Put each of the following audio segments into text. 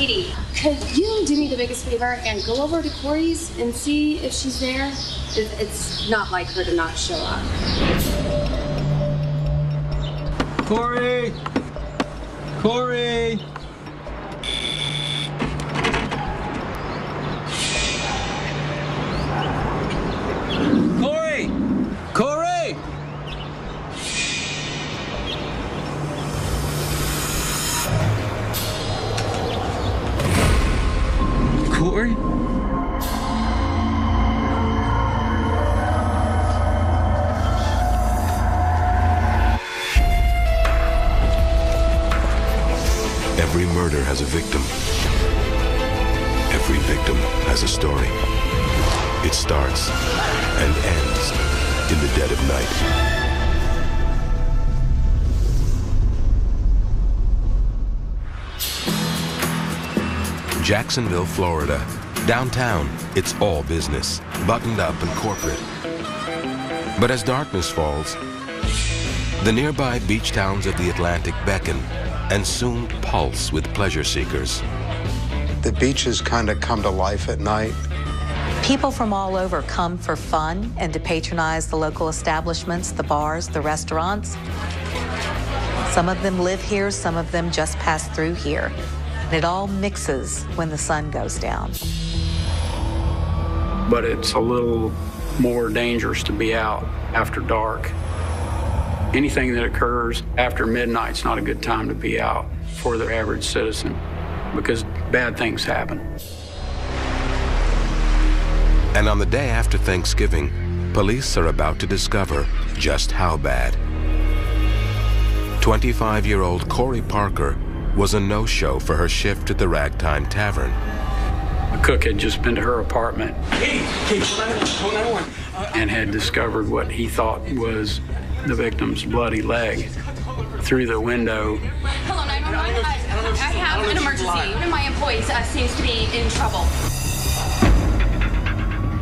Katie, could you do me the biggest favor and go over to Corey's and see if she's there? It's not like her to not show up. Corey! Corey! Corey! Corey! Corey? Every murder has a victim. Every victim has a story. It starts and ends in the dead of night. Jacksonville, Florida. Downtown, it's all business, buttoned up and corporate. But as darkness falls, the nearby beach towns of the Atlantic beckon and soon pulse with pleasure seekers. The beaches kind of come to life at night. People from all over come for fun and to patronize the local establishments, the bars, the restaurants. Some of them live here, some of them just pass through here. And it all mixes when the sun goes down. But it's a little more dangerous to be out after dark. Anything that occurs after midnight's not a good time to be out for the average citizen because bad things happen. And on the day after Thanksgiving, police are about to discover just how bad. 25-year-old Corey Parker was a no-show for her shift at the Ragtime Tavern. The cook had just been to her apartment and had discovered what he thought was the victim's bloody leg through the window. Hello, 911. I have an emergency. One of my employees seems to be in trouble.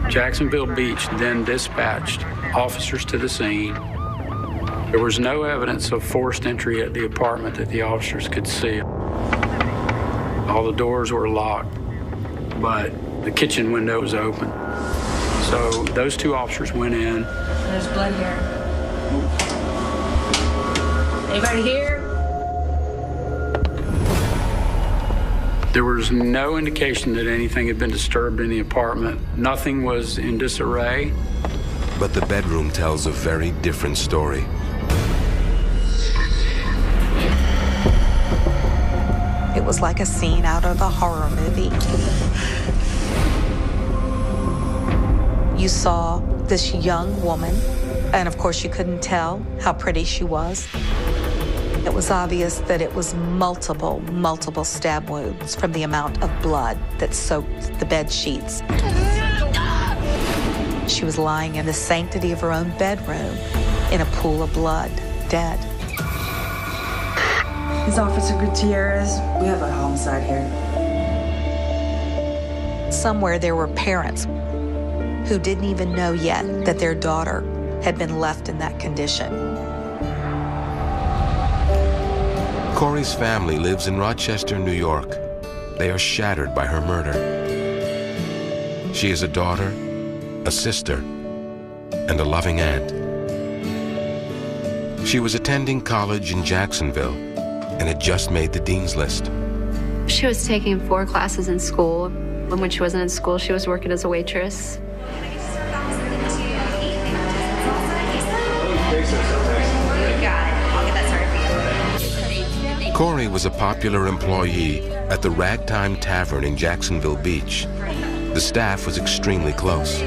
Jacksonville Beach then dispatched officers to the scene. There was no evidence of forced entry at the apartment that the officers could see. All the doors were locked, but the kitchen window was open. So those two officers went in. There's blood here. Anybody here? There was no indication that anything had been disturbed in the apartment. Nothing was in disarray. But the bedroom tells a very different story. It was like a scene out of a horror movie. You saw this young woman, and of course you couldn't tell how pretty she was. It was obvious that it was multiple stab wounds from the amount of blood that soaked the bed sheets. She was lying in the sanctity of her own bedroom in a pool of blood, dead. This is Officer Gutierrez. We have a homicide here. Somewhere there were parents who didn't even know yet that their daughter had been left in that condition. Corey's family lives in Rochester, New York. They are shattered by her murder. She is a daughter, a sister, and a loving aunt. She was attending college in Jacksonville and had just made the dean's list. She was taking 4 classes in school. And when she wasn't in school, she was working as a waitress. Corey was a popular employee at the Ragtime Tavern in Jacksonville Beach. The staff was extremely close.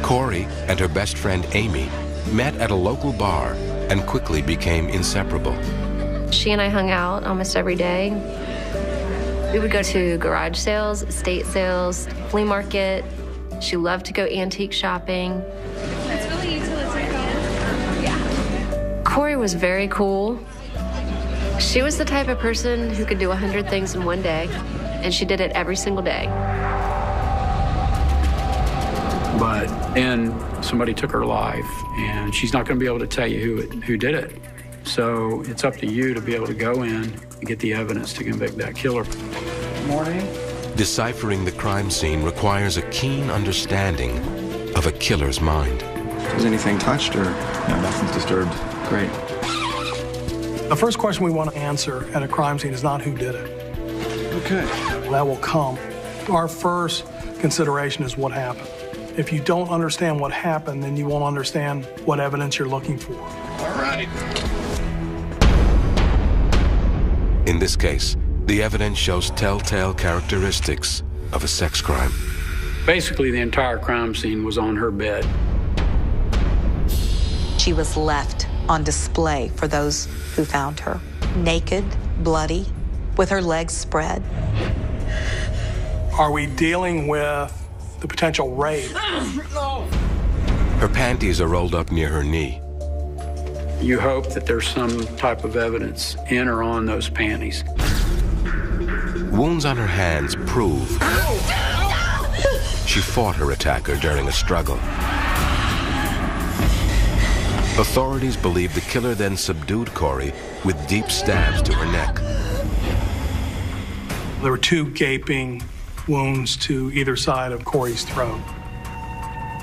Corey and her best friend Amy met at a local bar and quickly became inseparable. She and I hung out almost every day. We would go to garage sales, estate sales, flea market. She loved to go antique shopping. It's really utilitarian. Yeah. Corey was very cool. She was the type of person who could do 100 things in one day, and she did it every single day. But then somebody took her life, and she's not going to be able to tell you who did it. So it's up to you to be able to go in and get the evidence to convict that killer. Morning. Deciphering the crime scene requires a keen understanding of a killer's mind. Was anything touched or? No, nothing's disturbed. Great. The first question we want to answer at a crime scene is not who did it. Okay. That will come. Our first consideration is what happened. If you don't understand what happened, then you won't understand what evidence you're looking for. All right. In this case, the evidence shows telltale characteristics of a sex crime. Basically, the entire crime scene was on her bed. She was left on display for those who found her, naked, bloody, with her legs spread. Are we dealing with the potential rape? Her panties are rolled up near her knee. You hope that there's some type of evidence in or on those panties. Wounds on her hands prove she fought her attacker during a struggle. Authorities believe the killer then subdued Corey with deep stabs to her neck. There were 2 gaping wounds to either side of Corey's throat.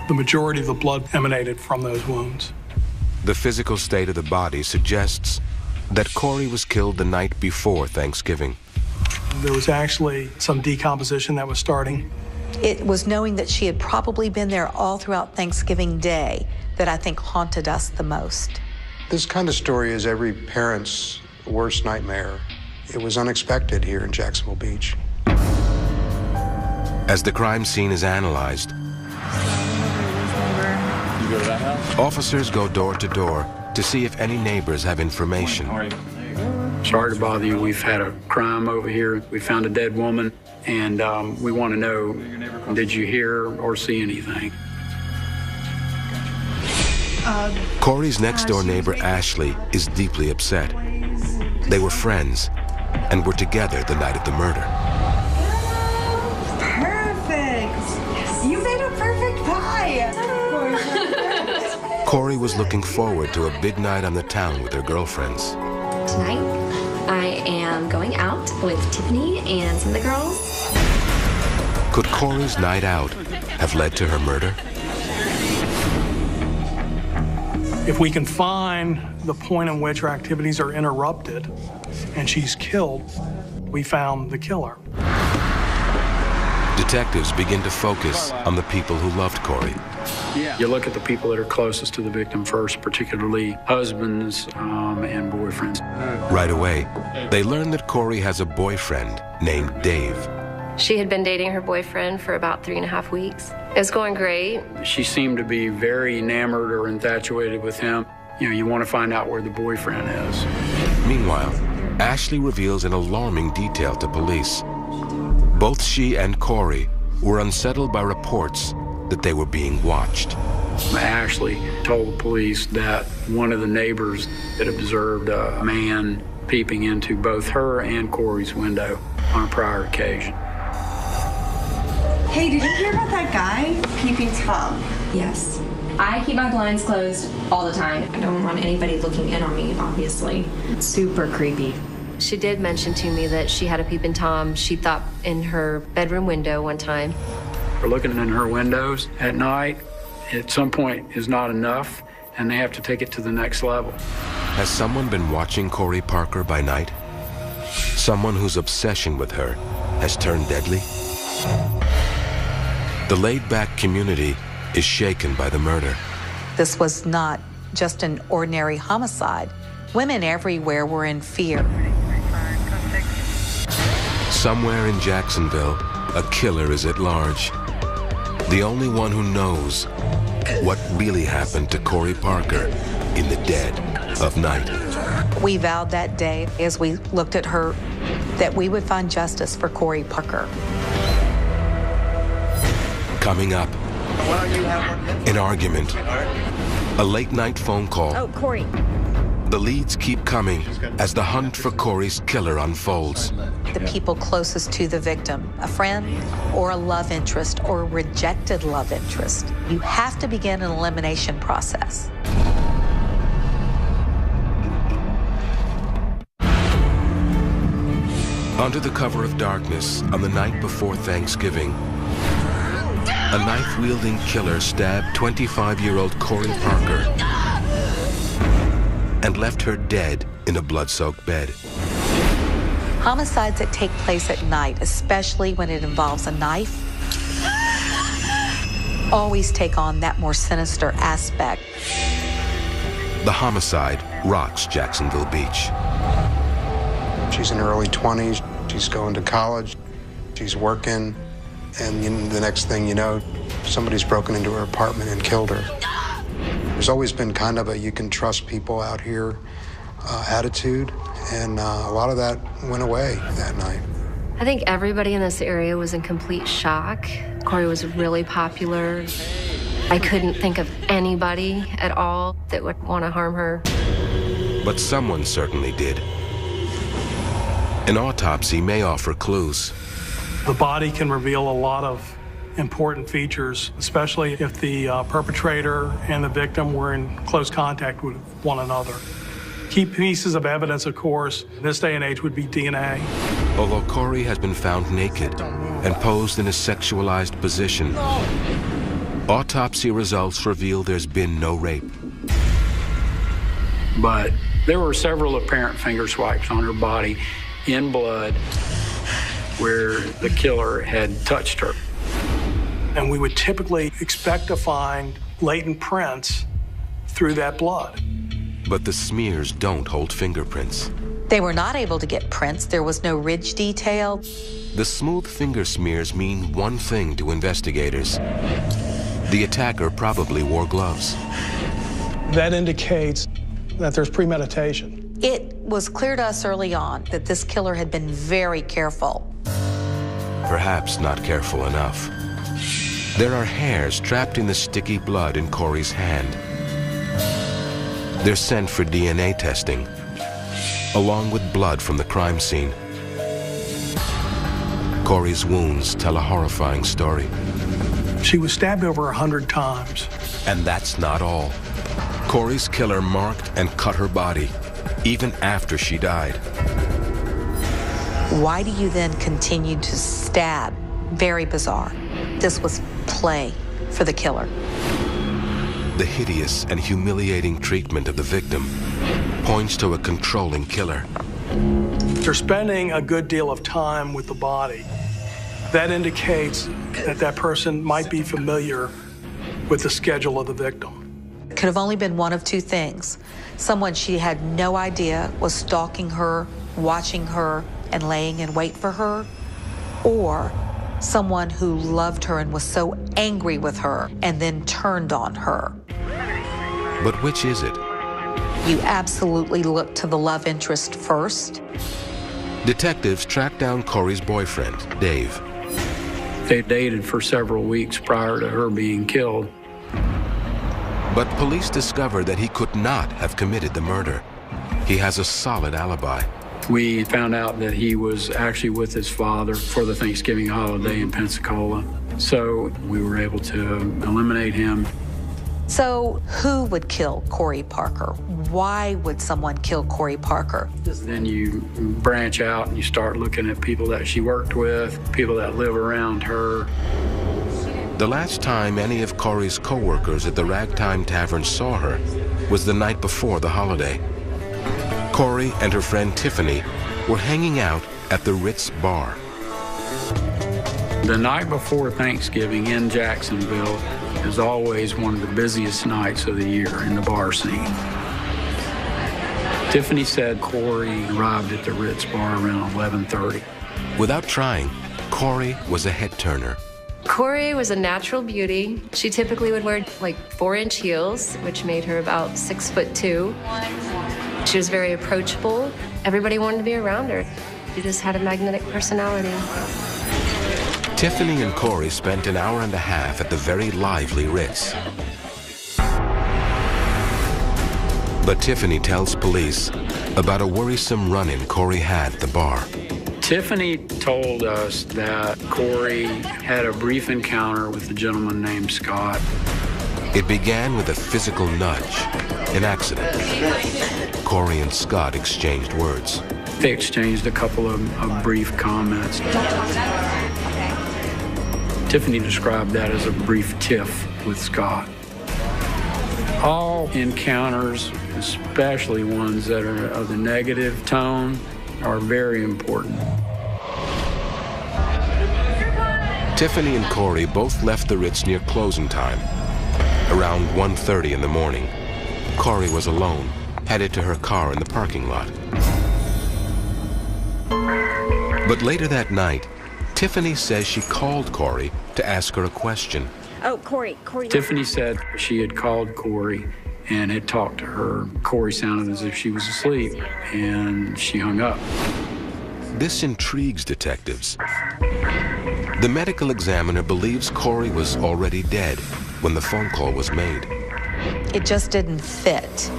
The majority of the blood emanated from those wounds. The physical state of the body suggests that Corey was killed the night before Thanksgiving. There was actually some decomposition that was starting. It was knowing that she had probably been there all throughout Thanksgiving Day that I think haunted us the most. This kind of story is every parent's worst nightmare. It was unexpected here in Jacksonville Beach. As the crime scene is analyzed, You go to that house? officers go door to door to see if any neighbors have information. How are you? Sorry to bother you. We've had a crime over here. We found a dead woman, and we want to know, did you hear or see anything? Corey's next-door neighbor, Ashley, is deeply upset. They were friends and were together the night of the murder. Perfect. You made a perfect pie. Corey was looking forward to a big night on the town with her girlfriends. Tonight, I am going out with Tiffany and some of the girls. Could Corey's night out have led to her murder? If we can find the point in which her activities are interrupted and she's killed, we found the killer. Detectives begin to focus on the people who loved Corey. You look at the people that are closest to the victim first, particularly husbands and boyfriends. Right away, they learn that Corey has a boyfriend named Dave. She had been dating her boyfriend for about 3.5 weeks. It was going great. She seemed to be very enamored or infatuated with him. You know, you want to find out where the boyfriend is. Meanwhile, Ashley reveals an alarming detail to police. Both she and Corey were unsettled by reports that they were being watched. Ashley told the police that one of the neighbors had observed a man peeping into both her and Corey's window on a prior occasion. Hey, did you hear about that guy, Peeping Tom? Yes. I keep my blinds closed all the time. I don't want anybody looking in on me, obviously. It's super creepy. She did mention to me that she had a peeping Tom she thought in her bedroom window one time. They're looking in her windows at night. At some point is not enough, and they have to take it to the next level. Has someone been watching Corey Parker by night? Someone whose obsession with her has turned deadly? The laid-back community is shaken by the murder. This was not just an ordinary homicide. Women everywhere were in fear. Somewhere in Jacksonville, a killer is at large. The only one who knows what really happened to Corey Parker in the dead of night. We vowed that day, as we looked at her, that we would find justice for Corey Parker. Coming up, an argument, a late-night phone call. Oh, Corey. The leads keep coming as the hunt for Corey's killer unfolds. The people closest to the victim, a friend or a love interest or a rejected love interest. You have to begin an elimination process. Under the cover of darkness, on the night before Thanksgiving, a knife-wielding killer stabbed 25-year-old Corey Parker and left her dead in a blood-soaked bed. Homicides that take place at night, especially when it involves a knife, always take on that more sinister aspect. The homicide rocks Jacksonville Beach. She's in her early 20s. She's going to college. She's working. And the next thing you know, somebody's broken into her apartment and killed her. There's always been kind of a you can trust people out here attitude. And a lot of that went away that night. I think everybody in this area was in complete shock. Corey was really popular. I couldn't think of anybody at all that would want to harm her. But someone certainly did. An autopsy may offer clues. The body can reveal a lot of important features, especially if the perpetrator and the victim were in close contact with one another. Key pieces of evidence, of course, in this day and age would be DNA. Although Corey has been found naked and posed in a sexualized position, autopsy results reveal there's been no rape. But there were several apparent finger swipes on her body in blood where the killer had touched her. And we would typically expect to find latent prints through that blood. But the smears don't hold fingerprints. They were not able to get prints. There was no ridge detail. The smooth finger smears mean one thing to investigators. The attacker probably wore gloves. That indicates that there's premeditation. It was clear to us early on that this killer had been very careful. Perhaps not careful enough. There are hairs trapped in the sticky blood in Corey's hand. They're sent for DNA testing, along with blood from the crime scene. Corey's wounds tell a horrifying story. She was stabbed over 100 times. And that's not all. Corey's killer marked and cut her body, even after she died. Why do you then continue to stab? Very bizarre. This was play for the killer. The hideous and humiliating treatment of the victim points to a controlling killer. They're spending a good deal of time with the body. That indicates that that person might be familiar with the schedule of the victim. It could have only been one of two things. Someone she had no idea was stalking her, watching her, and laying in wait for her, or someone who loved her and was so angry with her and then turned on her. But which is it? You absolutely look to the love interest first. Detectives track down Corey's boyfriend, Dave. They dated for several weeks prior to her being killed. But police discover that he could not have committed the murder. He has a solid alibi. We found out that he was actually with his father for the Thanksgiving holiday in Pensacola. So we were able to eliminate him. So who would kill Corey Parker? Why would someone kill Corey Parker? Then you branch out and you start looking at people that she worked with, people that live around her. The last time any of Corey's co-workers at the Ragtime Tavern saw her was the night before the holiday. Corey and her friend Tiffany were hanging out at the Ritz bar. The night before Thanksgiving in Jacksonville is always one of the busiest nights of the year in the bar scene. Tiffany said Corey arrived at the Ritz bar around 11:30. Without trying, Corey was a head-turner. Corey was a natural beauty. She typically would wear like 4-inch heels, which made her about 6'2". She was very approachable. Everybody wanted to be around her. She just had a magnetic personality. Tiffany and Corey spent an hour and a half at the very lively Ritz. But Tiffany tells police about a worrisome run-in Corey had at the bar. Tiffany told us that Corey had a brief encounter with a gentleman named Scott. It began with a physical nudge, an accident. Corey and Scott exchanged words. They exchanged a couple of brief comments. Tiffany described that as a brief tiff with Scott. All encounters, especially ones that are of the negative tone, are very important. Tiffany and Corey both left the Ritz near closing time. Around 1:30 in the morning, Corey was alone, headed to her car in the parking lot. But later that night, Tiffany says she called Corey to ask her a question. Oh, Corey. Tiffany said she had called Corey and had talked to her. Corey sounded as if she was asleep, and she hung up. This intrigues detectives. The medical examiner believes Corey was already dead when the phone call was made. It just didn't fit.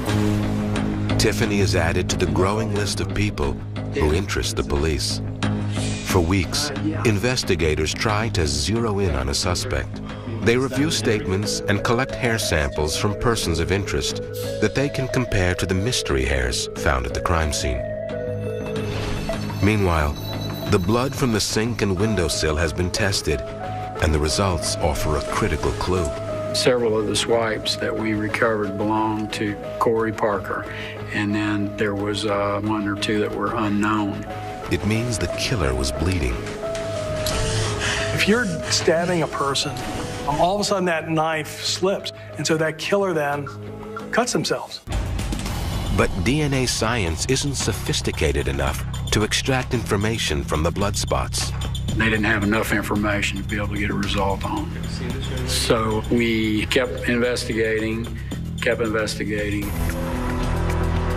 Tiffany is added to the growing list of people who interest the police. For weeks, investigators try to zero in on a suspect. They review statements and collect hair samples from persons of interest that they can compare to the mystery hairs found at the crime scene. Meanwhile, the blood from the sink and windowsill has been tested, and the results offer a critical clue. Several of the swipes that we recovered belonged to Corey Parker, and then there was one or two that were unknown. It means the killer was bleeding. If you're stabbing a person, all of a sudden that knife slips, and so that killer then cuts themselves. But DNA science isn't sophisticated enough to extract information from the blood spots. They didn't have enough information to be able to get a result on. So we kept investigating.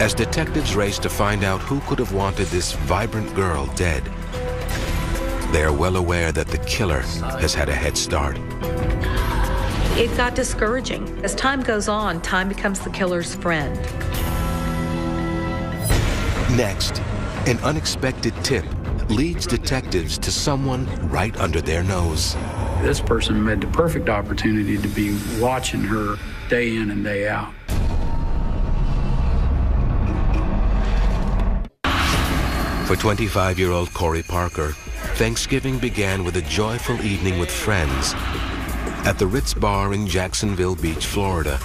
As detectives race to find out who could have wanted this vibrant girl dead, they are well aware that the killer has had a head start. It got discouraging. As time goes on, time becomes the killer's friend. Next, an unexpected tip leads detectives to someone right under their nose. This person had the perfect opportunity to be watching her day in and day out. For 25-year-old Corey Parker, Thanksgiving began with a joyful evening with friends at the Ritz Bar in Jacksonville Beach, Florida.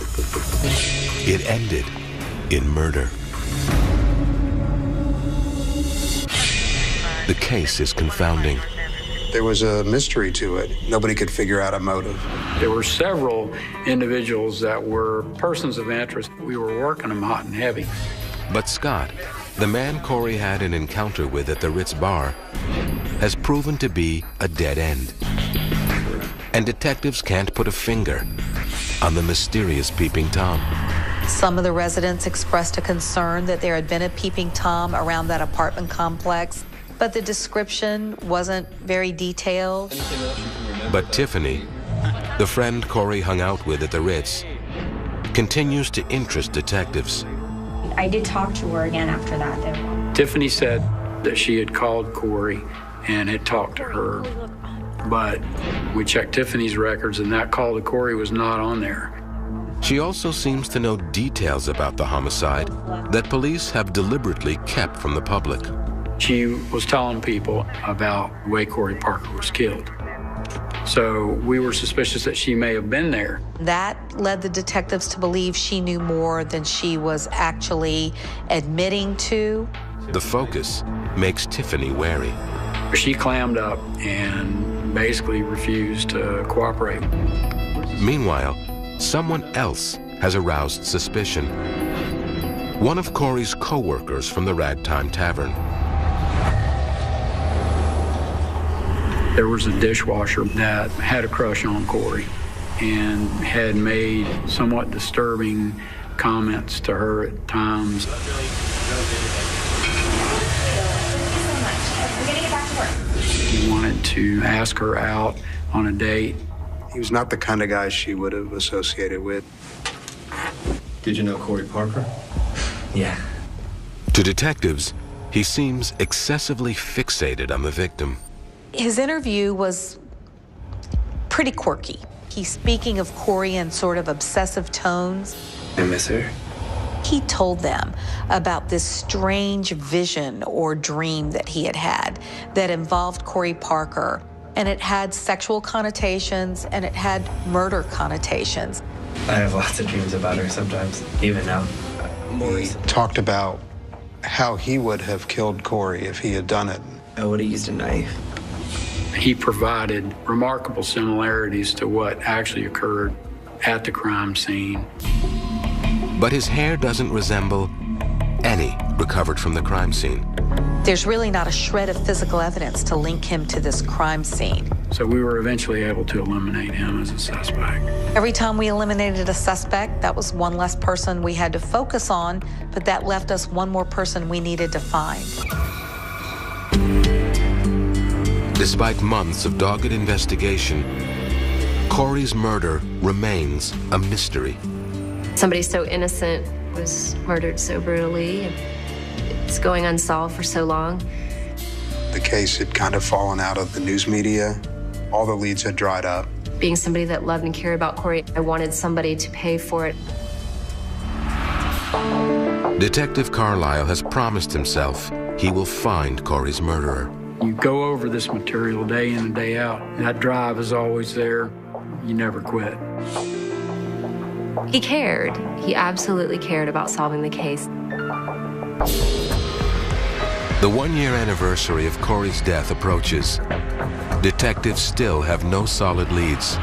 It ended in murder. The case is confounding. There was a mystery to it. Nobody could figure out a motive. There were several individuals that were persons of interest. We were working them hot and heavy. But Scott, the man Corey had an encounter with at the Ritz Bar, has proven to be a dead end. And detectives can't put a finger on the mysterious Peeping Tom. Some of the residents expressed a concern that there had been a Peeping Tom around that apartment complex, but the description wasn't very detailed. But Tiffany, the friend Corey hung out with at the Ritz, continues to interest detectives. I did talk to her again after that, though. Tiffany said that she had called Corey and had talked to her, but we checked Tiffany's records and that call to Corey was not on there. She also seems to know details about the homicide that police have deliberately kept from the public. She was telling people about the way Corey Parker was killed. So we were suspicious that she may have been there. That led the detectives to believe she knew more than she was actually admitting to. The focus makes Tiffany wary. She clammed up and basically refused to cooperate. Meanwhile, someone else has aroused suspicion. One of Corey's co-workers from the Ragtime Tavern. There was a dishwasher that had a crush on Corey and had made somewhat disturbing comments to her at times. He wanted to ask her out on a date. He was not the kind of guy she would have associated with. Did you know Corey Parker? Yeah. To detectives, he seems excessively fixated on the victim. His interview was pretty quirky. He's speaking of Corey in sort of obsessive tones. I miss her. He told them about this strange vision or dream that he had had that involved Corey Parker, and it had sexual connotations and it had murder connotations. I have lots of dreams about her sometimes, even now. He talked about how he would have killed Corey if he had done it. I would have used a knife. He provided remarkable similarities to what actually occurred at the crime scene. But his hair doesn't resemble any recovered from the crime scene. There's really not a shred of physical evidence to link him to this crime scene. So we were eventually able to eliminate him as a suspect. Every time we eliminated a suspect, that was one less person we had to focus on, but that left us one more person we needed to find. Despite months of dogged investigation, Corey's murder remains a mystery. Somebody so innocent was murdered so brutally. It's going unsolved for so long. The case had kind of fallen out of the news media. All the leads had dried up. Being somebody that loved and cared about Corey, I wanted somebody to pay for it. Detective Carlisle has promised himself he will find Corey's murderer. You go over this material day in and day out. That drive is always there. You never quit. He cared. He absolutely cared about solving the case. The one-year anniversary of Corey's death approaches. Detectives still have no solid leads.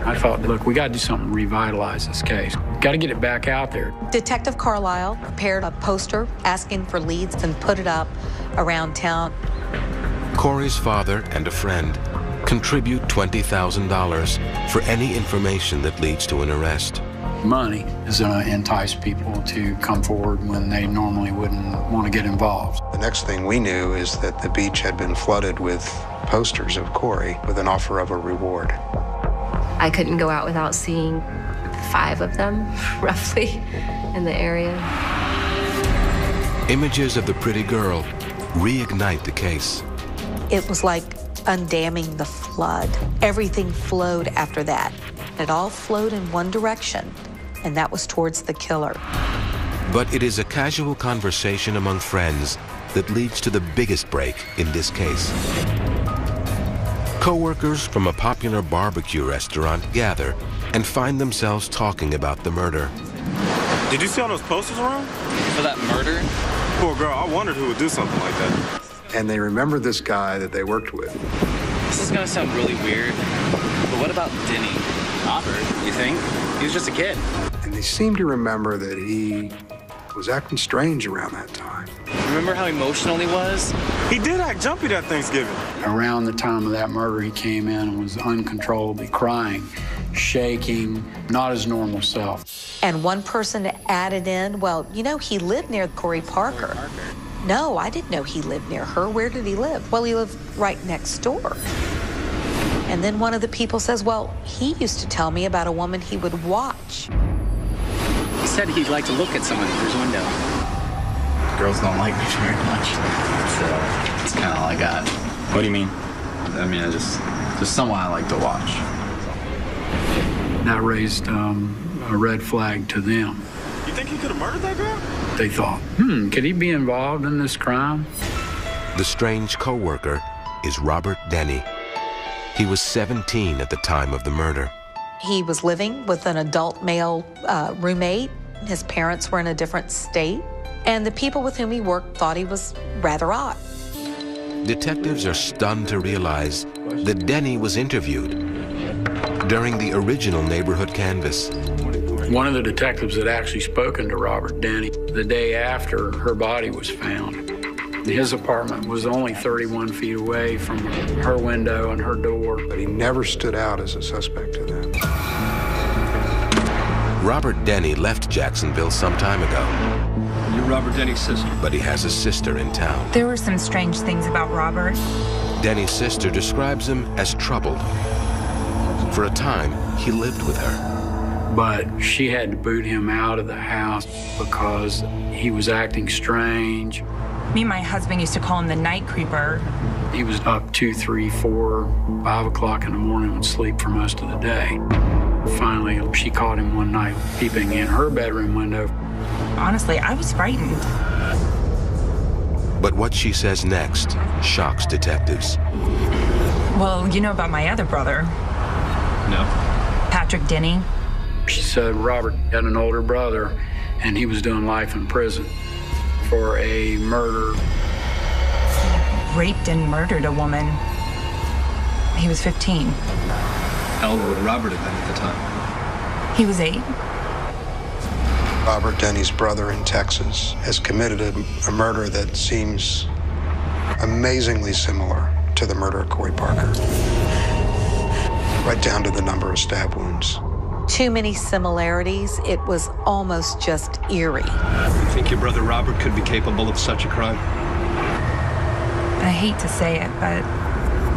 I thought, look, we got to do something to revitalize this case. Got to get it back out there. Detective Carlisle prepared a poster asking for leads and put it up around town. Corey's father and a friend contribute $20,000 for any information that leads to an arrest. Money is going to entice people to come forward when they normally wouldn't want to get involved. The next thing we knew is that the beach had been flooded with posters of Corey with an offer of a reward. I couldn't go out without seeing 5 of them, roughly, in the area. Images of the pretty girl reignite the case. It was like undamming the flood. Everything flowed after that. It all flowed in one direction, and that was towards the killer. But it is a casual conversation among friends that leads to the biggest break in this case. Co-workers from a popular barbecue restaurant gather and find themselves talking about the murder. Did you see all those posters around? For that murder? Poor girl, I wondered who would do something like that. And they remembered this guy that they worked with. This is gonna sound really weird, but what about Denny? Robert, you think? He was just a kid. And they seemed to remember that he was acting strange around that time. Remember how emotional he was? He did act jumpy that Thanksgiving. Around the time of that murder, he came in and was uncontrollably crying, shaking, not his normal self. And one person added in, well, you know, he lived near Corey Parker. No, I didn't know he lived near her. Where did he live? Well, he lived right next door. And then one of the people says, well, he used to tell me about a woman he would watch. He said he'd like to look at someone through his window. Girls don't like me very much, so that's kind of all I got. What do you mean? I mean, just someone I like to watch. That raised a red flag to them. You think he could have murdered that girl? They thought, could he be involved in this crime? The strange co-worker is Robert Denny. He was 17 at the time of the murder. He was living with an adult male roommate. His parents were in a different state. And the people with whom he worked thought he was rather odd. Detectives are stunned to realize that Denny was interviewed during the original neighborhood canvass. One of the detectives had actually spoken to Robert Denny the day after her body was found. His apartment was only 31 feet away from her window and her door. But he never stood out as a suspect to them. Robert Denny left Jacksonville some time ago. You're Robert Denny's sister. But he has a sister in town. There were some strange things about Robert. Denny's sister describes him as troubled. For a time, he lived with her. But she had to boot him out of the house because he was acting strange. Me and my husband used to call him the night creeper. He was up 2, 3, 4, 5 o'clock in the morning and sleep for most of the day. Finally, she caught him one night peeping in her bedroom window. Honestly, I was frightened. But what she says next shocks detectives. Well, you know about my other brother. No. Patrick Denny. She said Robert had an older brother, and he was doing life in prison for a murder. He raped and murdered a woman. He was 15. How old would Robert have been at the time? He was 8. Robert Denny's brother in Texas has committed a murder that seems amazingly similar to the murder of Corey Parker. Right down to the number of stab wounds. Too many similarities. It was almost just eerie. You think your brother Robert could be capable of such a crime? I hate to say it, but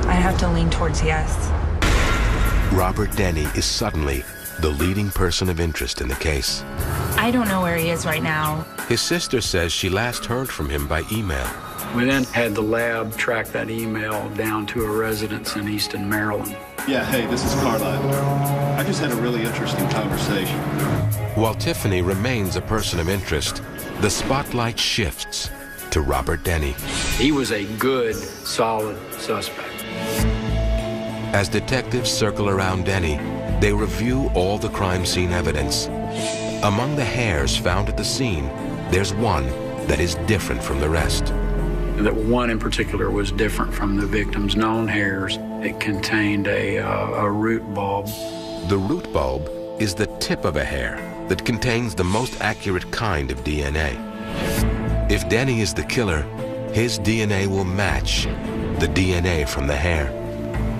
I have to lean towards yes. Robert Denny is suddenly the leading person of interest in the case. I don't know where he is right now. His sister says she last heard from him by email. We then had the lab track that email down to a residence in Easton, Maryland. Yeah, hey, this is Carlisle. I just had a really interesting conversation. While Tiffany remains a person of interest, the spotlight shifts to Robert Denny. He was a good, solid suspect. As detectives circle around Denny, they review all the crime scene evidence. Among the hairs found at the scene, there's one that is different from the rest. That one in particular was different from the victim's known hairs. It contained a root bulb. The root bulb is the tip of a hair that contains the most accurate kind of DNA. If Denny is the killer, his DNA will match the DNA from the hair.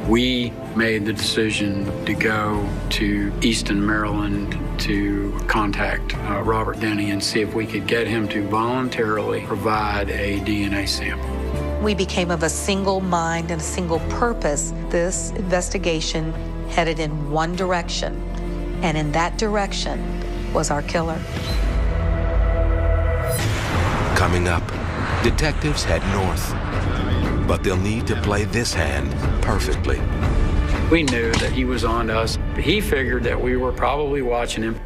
We made the decision to go to Easton, Maryland to contact Robert Denny and see if we could get him to voluntarily provide a DNA sample. We became of a single mind and a single purpose. This investigation headed in one direction, and in that direction was our killer. Coming up, detectives head north, but they'll need to play this hand perfectly. We knew that he was on us. He figured that we were probably watching him.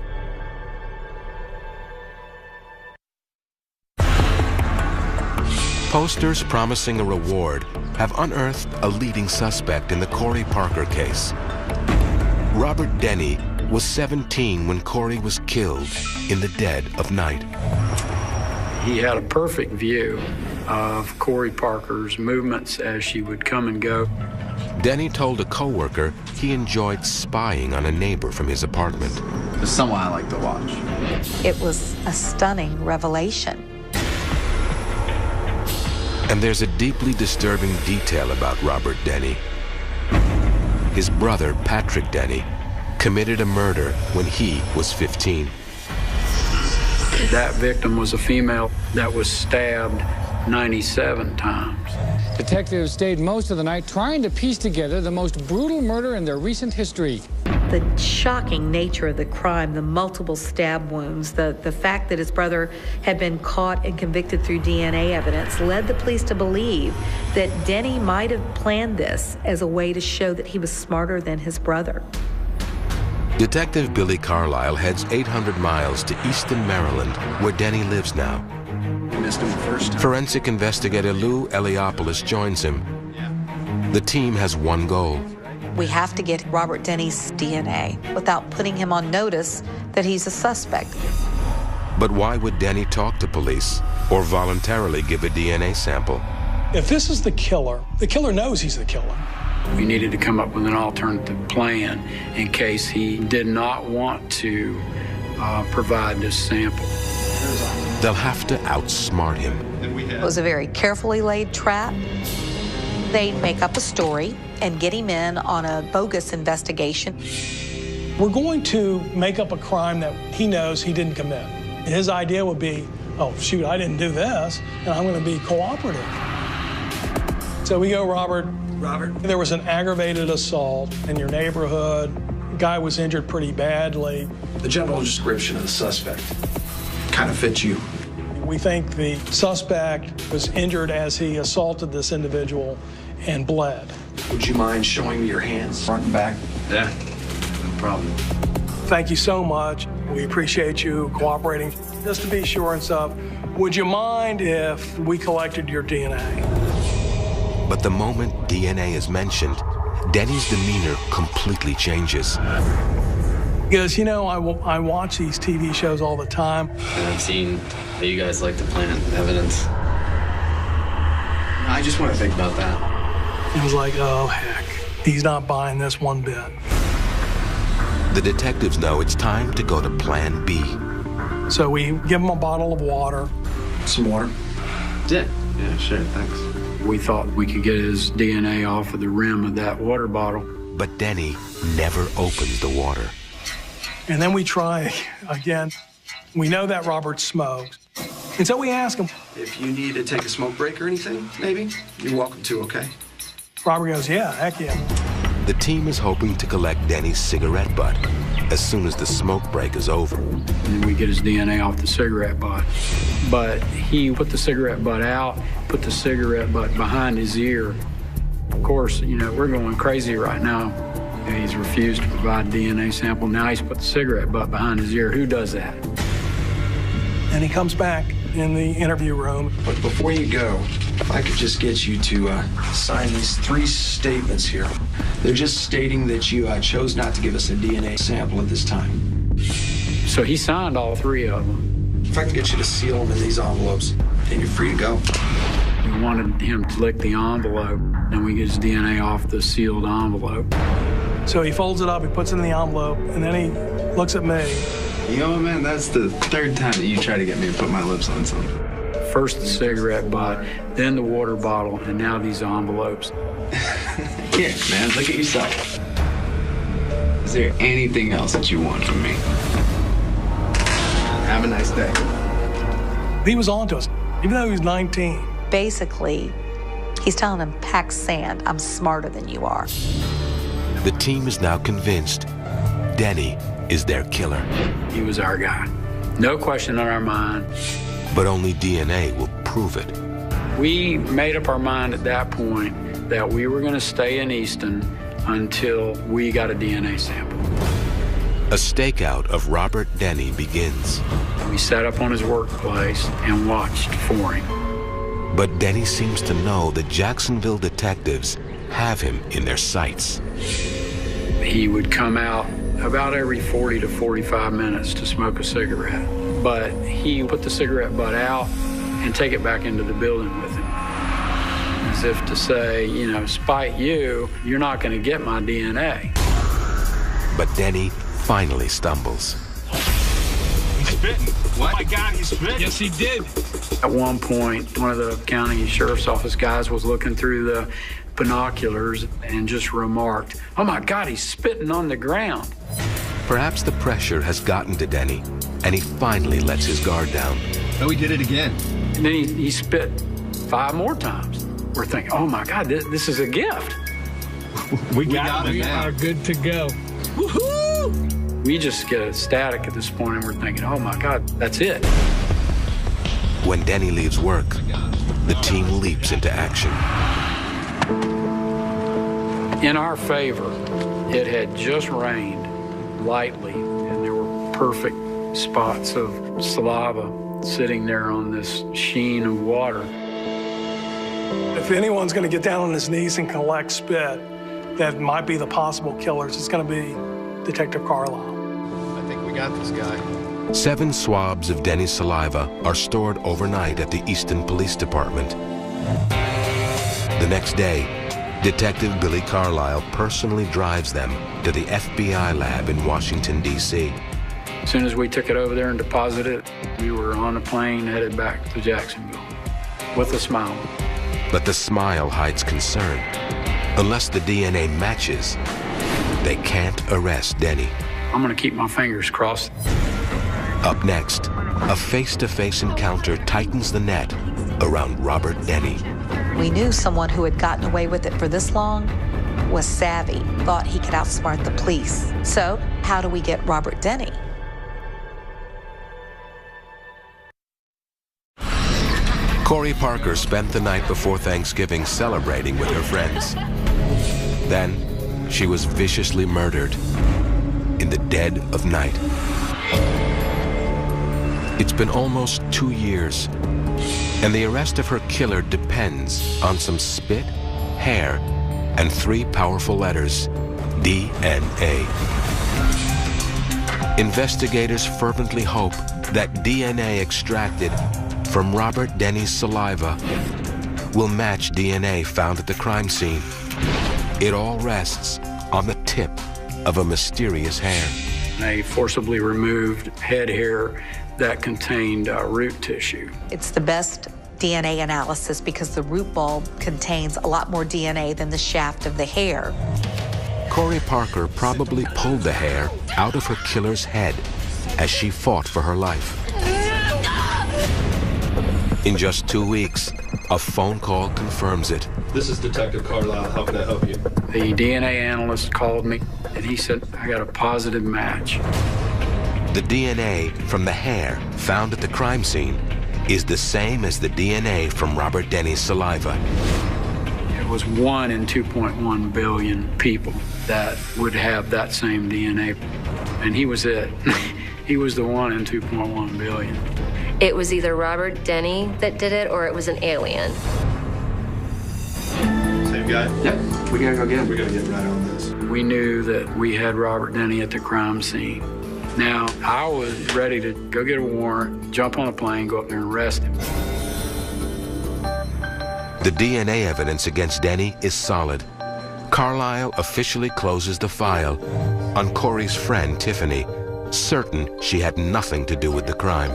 Posters promising a reward have unearthed a leading suspect in the Corey Parker case. Robert Denny was 17 when Corey was killed in the dead of night. He had a perfect view of Corey Parker's movements as she would come and go. Denny told a coworker he enjoyed spying on a neighbor from his apartment. It's someone I like to watch. It was a stunning revelation. And there's a deeply disturbing detail about Robert Denny. His brother, Patrick Denny, committed a murder when he was 15. That victim was a female that was stabbed 97 times. Detectives stayed most of the night trying to piece together the most brutal murder in their recent history. The shocking nature of the crime, the multiple stab wounds, the fact that his brother had been caught and convicted through DNA evidence led the police to believe that Denny might have planned this as a way to show that he was smarter than his brother. Detective Billy Carlisle heads 800 miles to Easton, Maryland, where Denny lives now. You missed him the first time. Forensic investigator Lou Eliopoulos joins him. The team has one goal. We have to get Robert Denny's DNA without putting him on notice that he's a suspect. But why would Denny talk to police or voluntarily give a DNA sample? If this is the killer knows he's the killer. We needed to come up with an alternative plan in case he did not want to provide this sample. They'll have to outsmart him. It was a very carefully laid trap. They'd make up a story and get him in on a bogus investigation. We're going to make up a crime that he knows he didn't commit. His idea would be, oh, shoot, I didn't do this, and I'm going to be cooperative. So we go, Robert, there was an aggravated assault in your neighborhood. The guy was injured pretty badly. The general description of the suspect kind of fits you. We think the suspect was injured as he assaulted this individual and bled. Would you mind showing me your hands? Front and back? Yeah. problem. Thank you so much. We appreciate you cooperating. Just to be sure and stuff, would you mind if we collected your DNA? But the moment DNA is mentioned, Denny's demeanor completely changes. Because, you know, I watch these TV shows all the time. And I've seen that you guys like to plant evidence. I just want to think about that. It was like, oh, heck, he's not buying this one bit. The detectives know it's time to go to Plan B. So we give him a bottle of water. Some water? Yeah, sure, thanks. We thought we could get his DNA off of the rim of that water bottle. But Denny never opens the water. And then we try again. We know that Robert smokes. And so we ask him. If you need to take a smoke break or anything, maybe, you're welcome to, okay? Robert goes, yeah, heck yeah. The team is hoping to collect Denny's cigarette butt as soon as the smoke break is over. And then we get his DNA off the cigarette butt. But he put the cigarette butt out, put the cigarette butt behind his ear. Of course, you know, we're going crazy right now. He's refused to provide a DNA sample. Now he's put the cigarette butt behind his ear. Who does that? And he comes back in the interview room. But before you go, if I could just get you to sign these 3 statements here. They're just stating that you chose not to give us a DNA sample at this time. So he signed all 3 of them. If I can get you to seal them in these envelopes, then you're free to go. We wanted him to lick the envelope, and we get his DNA off the sealed envelope. So he folds it up, he puts it in the envelope, and then he looks at me. You know what, man? That's the 3rd time that you try to get me to put my lips on something. First the cigarette butt, then the water bottle, and now these envelopes. Here, man, look at yourself. Is there anything else that you want from me? Have a nice day. He was on to us, even though he was 19. Basically, he's telling him, pack sand, I'm smarter than you are. The team is now convinced Denny is their killer. He was our guy. No question in our mind. But only DNA will prove it. We made up our mind at that point that we were going to stay in Easton until we got a DNA sample. A stakeout of Robert Denny begins. We sat up on his workplace and watched for him. But Denny seems to know that Jacksonville detectives have him in their sights. He would come out about every 40 to 45 minutes to smoke a cigarette. But he put the cigarette butt out and take it back into the building with him. As if to say, you know, spite you, you're not going to get my DNA. But Denny finally stumbles. He's spitting. What? Oh my God, he's spitting. Yes, he did. At one point, one of the county sheriff's office guys was looking through the binoculars and just remarked, oh my God, he's spitting on the ground. Perhaps the pressure has gotten to Denny, and he finally lets his guard down. Oh, he did it again. And then he spit 5 more times. We're thinking, oh my God, this is a gift. We got him. We are good to go. Woohoo! We just get ecstatic at this point, and we're thinking, oh my God, that's it. When Denny leaves work, the team leaps into action. In our favor, it had just rained lightly, and there were perfect spots of saliva sitting there on this sheen of water. If anyone's going to get down on his knees and collect spit that might be the possible killers, it's going to be Detective Carlisle. I think we got this guy. 7 swabs of Denny's saliva are stored overnight at the Easton Police Department. The next day, Detective Billy Carlisle personally drives them to the FBI lab in Washington, D.C. As soon as we took it over there and deposited it, we were on a plane headed back to Jacksonville with a smile. But the smile hides concern. Unless the DNA matches, they can't arrest Denny. I'm going to keep my fingers crossed. Up next, a face-to-face encounter tightens the net around Robert Denny. We knew someone who had gotten away with it for this long was savvy, thought he could outsmart the police. So, how do we get Robert Denny? Corey Parker spent the night before Thanksgiving celebrating with her friends. Then, she was viciously murdered the dead of night. It's been almost 2 years, and the arrest of her killer depends on some spit, hair, and 3 powerful letters: DNA. Investigators fervently hope that DNA extracted from Robert Denny's saliva will match DNA found at the crime scene. It all rests on the tip of a mysterious hair. They forcibly removed head hair that contained root tissue. It's the best DNA analysis because the root bulb contains a lot more DNA than the shaft of the hair. Corey Parker probably pulled the hair out of her killer's head as she fought for her life. In just 2 weeks, a phone call confirms it. This is Detective Carlisle. How can I help you? The DNA analyst called me, and he said, I got a positive match. The DNA from the hair found at the crime scene is the same as the DNA from Robert Denny's saliva. It was 1 in 2.1 billion people that would have that same DNA, and he was it. He was the 1 in 2.1 billion. It was either Robert Denny that did it or it was an alien. Same guy? Yep, we gotta go get him. We gotta get right on this. We knew that we had Robert Denny at the crime scene. Now, I was ready to go get a warrant, jump on a plane, go up there and arrest him. The DNA evidence against Denny is solid. Carlisle officially closes the file on Corey's friend, Tiffany, certain she had nothing to do with the crime.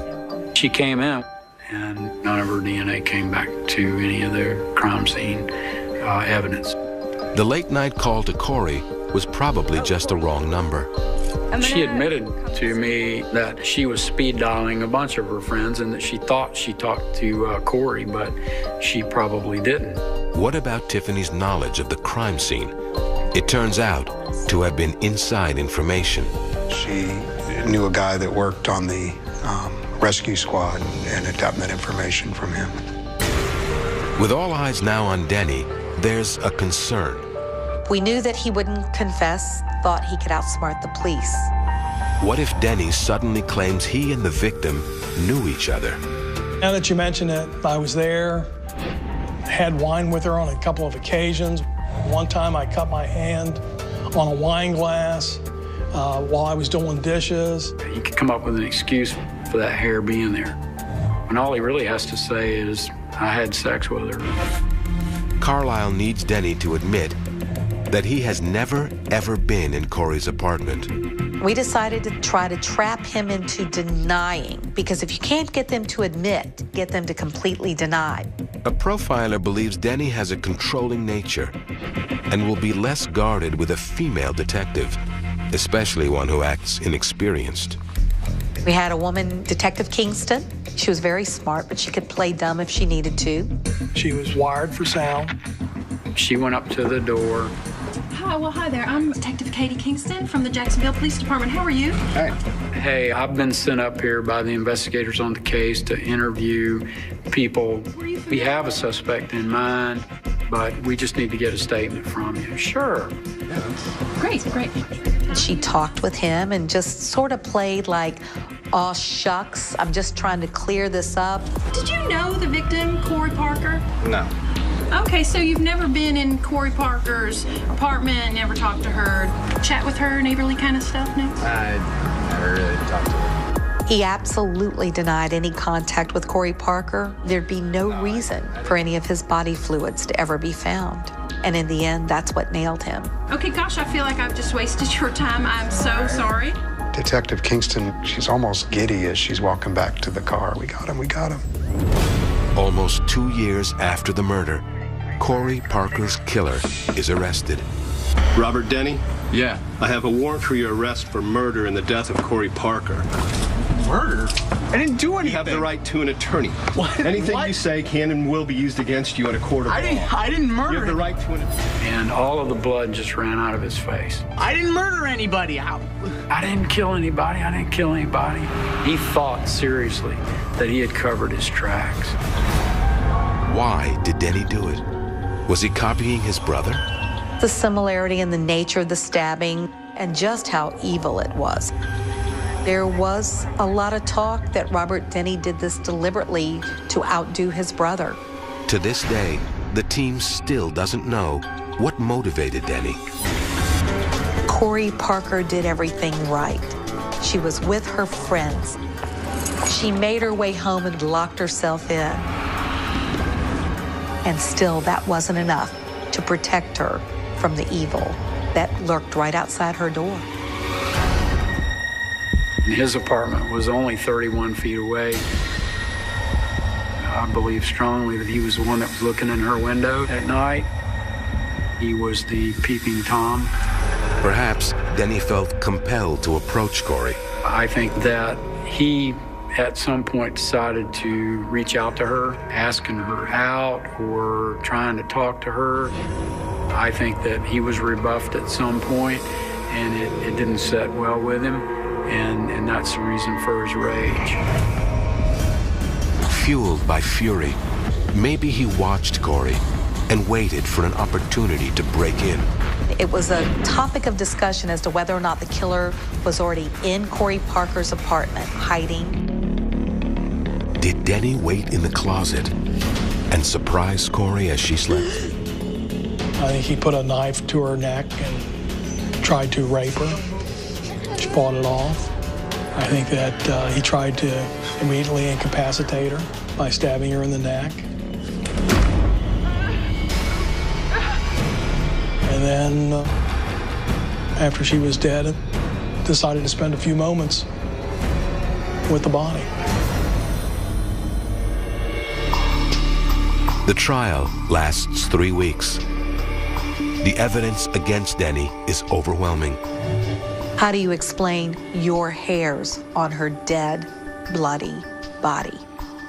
She came in, and none of her DNA came back to any of the crime scene evidence. The late-night call to Corey was probably just a wrong number. She admitted to me that she was speed dialing a bunch of her friends and that she thought she talked to Corey, but she probably didn't. What about Tiffany's knowledge of the crime scene? It turns out to have been inside information. She knew a guy that worked on the rescue squad and had gotten that information from him. With all eyes now on Denny, there's a concern. We knew that he wouldn't confess, thought he could outsmart the police. What if Denny suddenly claims he and the victim knew each other? Now that you mention it, I was there, had wine with her on a couple of occasions. One time I cut my hand on a wine glass while I was doing dishes. He could come up with an excuse for that hair being there. And all he really has to say is, I had sex with her. Carlisle needs Denny to admit that he has never, ever been in Corey's apartment. We decided to try to trap him into denying, because if you can't get them to admit, get them to completely deny. A profiler believes Denny has a controlling nature and will be less guarded with a female detective, especially one who acts inexperienced. We had a woman, Detective Kingston. She was very smart, but she could play dumb if she needed to. She was wired for sound. She went up to the door. Hi there. I'm Detective Katie Kingston from the Jacksonville Police Department. How are you? Hey. Hey, I've been sent up here by the investigators on the case to interview people. We have a suspect in mind, but we just need to get a statement from you. Sure. Great. She talked with him and just sort of played like, "Aw, shucks, I'm just trying to clear this up." Did you know the victim, Corey Parker? No. Okay, so you've never been in Corey Parker's apartment, never talked to her, chat with her, neighborly kind of stuff, no? I never really talked to her. He absolutely denied any contact with Corey Parker. There'd be no reason for any of his body fluids to ever be found. And in the end, that's what nailed him. Okay, gosh, I feel like I've just wasted your time. I'm so sorry. Detective Kingston, she's almost giddy as she's walking back to the car. We got him. Almost 2 years after the murder, Corey Parker's killer is arrested. Robert Denny? Yeah. I have a warrant for your arrest for murder in the death of Corey Parker. Murder? I didn't do anything. You have the right to an attorney. What? Anything What? you say can and will be used against you in a court of law. I didn't murder. You have the right to an attorney. And all of the blood just ran out of his face. I didn't murder anybody. I didn't kill anybody. He thought seriously that he had covered his tracks. Why did Denny do it? Was he copying his brother? The similarity in the nature of the stabbing and just how evil it was. There was a lot of talk that Robert Denny did this deliberately to outdo his brother. To this day, the team still doesn't know what motivated Denny. Corey Parker did everything right. She was with her friends. She made her way home and locked herself in. And still, that wasn't enough to protect her from the evil that lurked right outside her door. His apartment was only 31 feet away. I believe strongly that he was the one that was looking in her window at night. He was the peeping Tom. Perhaps Denny felt compelled to approach Corey. I think that he, at some point, decided to reach out to her, asking her out or trying to talk to her. I think that he was rebuffed at some point, and it didn't set well with him, and that's the reason for his rage. Fueled by fury, maybe he watched Corey and waited for an opportunity to break in. It was a topic of discussion as to whether or not the killer was already in Corey Parker's apartment, hiding. Did Denny wait in the closet and surprise Corey as she slept? I think he put a knife to her neck and tried to rape her. She fought it off. I think that he tried to immediately incapacitate her by stabbing her in the neck. And then, after she was dead, decided to spend a few moments with the body. The trial lasts 3 weeks. The evidence against Denny is overwhelming. How do you explain your hairs on her dead, bloody body?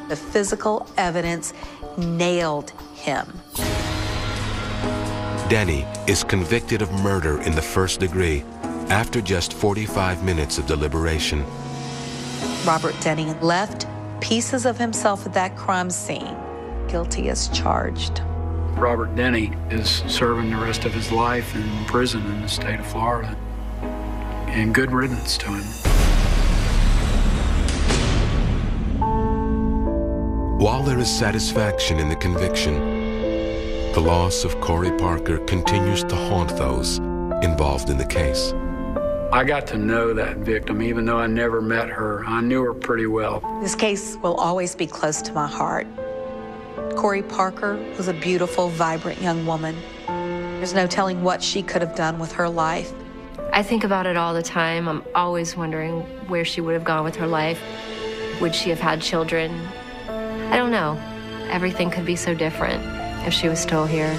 The physical evidence nailed him. Denny is convicted of murder in the first degree after just 45 minutes of deliberation. Robert Denny left pieces of himself at that crime scene, guilty as charged. Robert Denny is serving the rest of his life in prison in the state of Florida. And good riddance to him. While there is satisfaction in the conviction, the loss of Corey Parker continues to haunt those involved in the case. I got to know that victim, even though I never met her. I knew her pretty well. This case will always be close to my heart. Corey Parker was a beautiful, vibrant young woman. There's no telling what she could have done with her life. I think about it all the time. I'm always wondering where she would have gone with her life. Would she have had children? I don't know. Everything could be so different if she was still here.